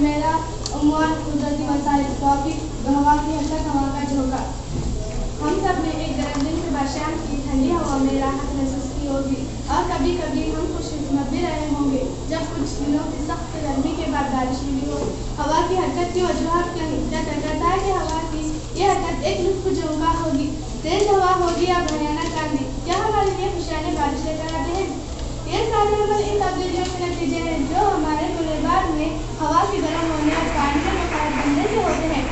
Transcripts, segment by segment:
मेरा उम्र कुदरती वसाइल, टॉपिक हवा की हरकत, हवा का झोंका। हम सब ने एक गर्म दिन के बाद शाम की ठंडी हवा में राहत महसूस की होगी और कभी कभी हम खुशकिस्मत भी रहे होंगे जब कुछ दिनों की सख्त गर्मी के बाद बारिश मिली हो। हवा की हरकत की वजूहत क्या तय करता है कि हवा की यह हरकत एक लुत्फ झोंका होगी, तेज हवा होगी या भयानक आंधी। क्या हमारे लिए खुशियाने बारिश लेकर आते हैं? ये सारे अमल इन तब्दीलियों के नतीजे हैं जो हमारे गुलेबार में हवा के गर्म होने और पानी के बुखार बनने से होते हैं।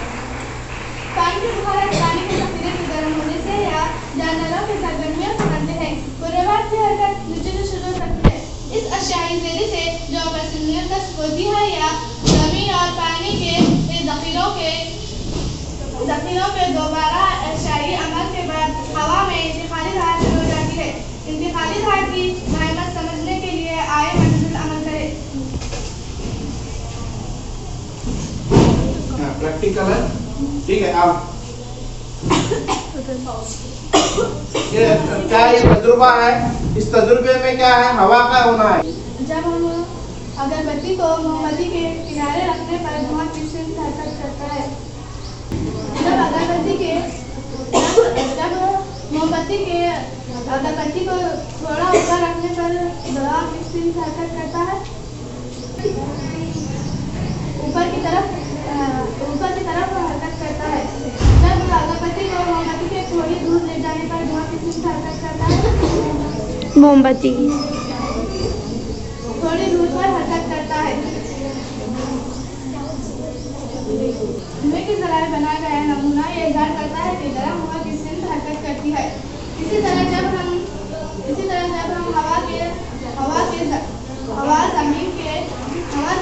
पानी के बुखार पानी के जखीरे के गर्म होने से या जानवरों के सरगर्मियों से बनते हैं। गुलेबार की हरकत नीचे से शुरू होती है। इस अशाई ज़ेरी से जो बरसनियत नस्ब होती है या जमीन और पानी के जखीरों के दोबारा अशाई अमल के बाद हवा में इंतकाली धार शुरू हो जाती है। इंतकाली धार की अहमियत समझने के लिए आए मंजिल अमल करें। प्रैक्टिकल है, ठीक है। अब ये क्या ये तजुर्बा है, इस तजुर्बे में क्या है, हवा का होना है। जब हम अगरबत्ती को मोमबत्ती के किनारे रखने पर धुआं किससे हरकत करता है? जब अगरबत्ती को थोड़ा ऊपर रखने पर धुआं किससे हरकत करता है? ऊपर की तरफ हरकत करता है। जब अगरबत्ती को मोमबत्ती के थोड़ी दूर ले जाने पर धुआं किससे हरकत करता है? मोमबत्ती थोड़ी दूर पर हरकत करता है। धुएं के जराए बनाया गया नमूना ये इज़हार करता है कि गर्म हवा किस सिमत हरकत करती है। इसी तरह जब हम हवा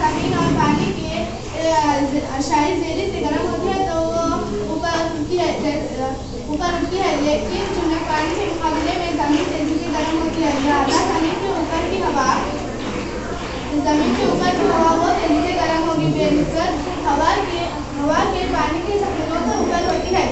जमीन और पानी के अशाई ज़ेरी से गर्म होती है तो वो ऊपर उठती है, लेकिन चूंकि पानी के मुकाबले में जमीन तेजी से गर्म होती है, लिहाजा जमीन के ऊपर की हवा वो तेजी से गर्म होगी बेनिस्बत हवा के पानी के जखीरों से ऊपर होती है।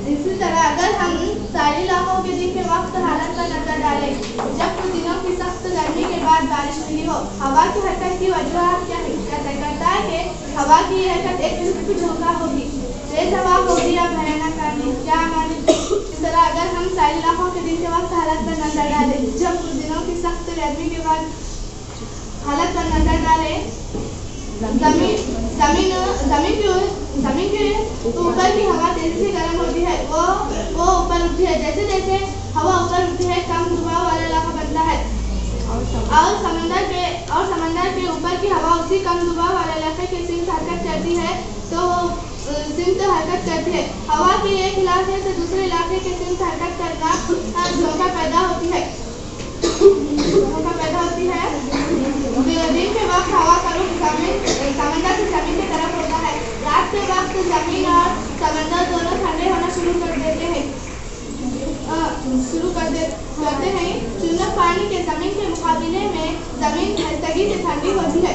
इसी तरह अगर हम सारी इलाकों के दिन के वक्त हालत पर नजर डालें जब कुछ दिनों की सख्त गर्मी के बाद बारिश मिली हो, हवा की हरकत की वजूहत क्या तय करता है कि हवा की हरकत एक लुत्फ झोंका होगी, तेज हवा होगी या भयानक आंधी। क्या हमारी इस तरह अगर हम सारी इलाकों के दिन के वक्त हालत पर नजर डालें जब कुछ दिनों की सख्त गर्मी के बाद हालत पर नजर डालें, जमीन के ऊपर की हवा तेजी से गर्म होती है, वो ऊपर उठती है। जैसे जैसे हवा ऊपर उठती है कम दबाव वाला इलाका बनता है और समंदर के ऊपर की हवा उसी कम दबाव वाले इलाके की सिमत हरकत करती है तो सिमत हरकत करती है। हवा के एक इलाके से दूसरे इलाके की सिमत हरकत करना झोंका पैदा होती है। दिन के वक्त हवा का रुख समंदर से जमीन की तरफ होता है। रात के वक्त जमीन और समंदर दोनों ठंडे होना शुरू कर देते हैं। चूंकि पानी के जमीन के मुकाबले में जमीन खस्तगी से ठंडी होती है।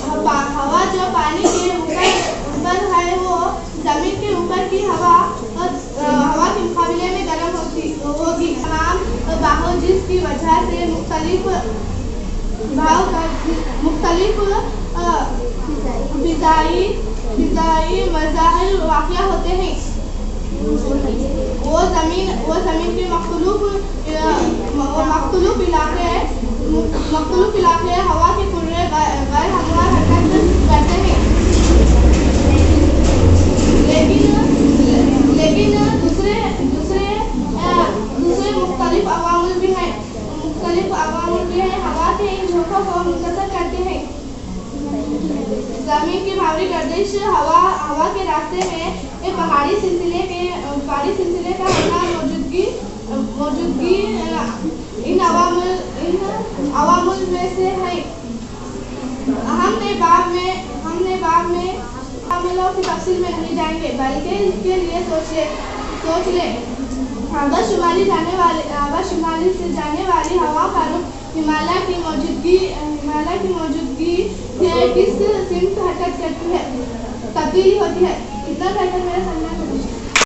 हवा जो पानी के ऊपर है वो जमीन के ऊपर की हवा के मुकाबले में गर्म होगी। तमाम बाहों जिसकी वजह से मुख्तलिफ फिज़ाई मज़ाहिर वाक़या होते हैं। वो जमीन के मख्तूलिफ इलाके हवा के कुर्रे गैर हमवार हरकत करते हैं, लेकिन दूसरे मुख्तलिफ अवामिल भी हैं हवा के इन झोंकों को मुतासर करते हैं। जमीन की भारी गर्दिश हवा के रास्ते में एक पहाड़ी सिलसिले का होना मौजूदगी इन अवामिल में से है। हमने बाब में अवामिलों की तफसील में नहीं जाएंगे बल्कि इसके लिए सोच ले। हवा शुमाली से जाने वाली हवा का रुख हिमालय की मौजूदगी से किस सिमत हरकत करती है, तब्दीली होती है। इतना कहकर मेरा समझना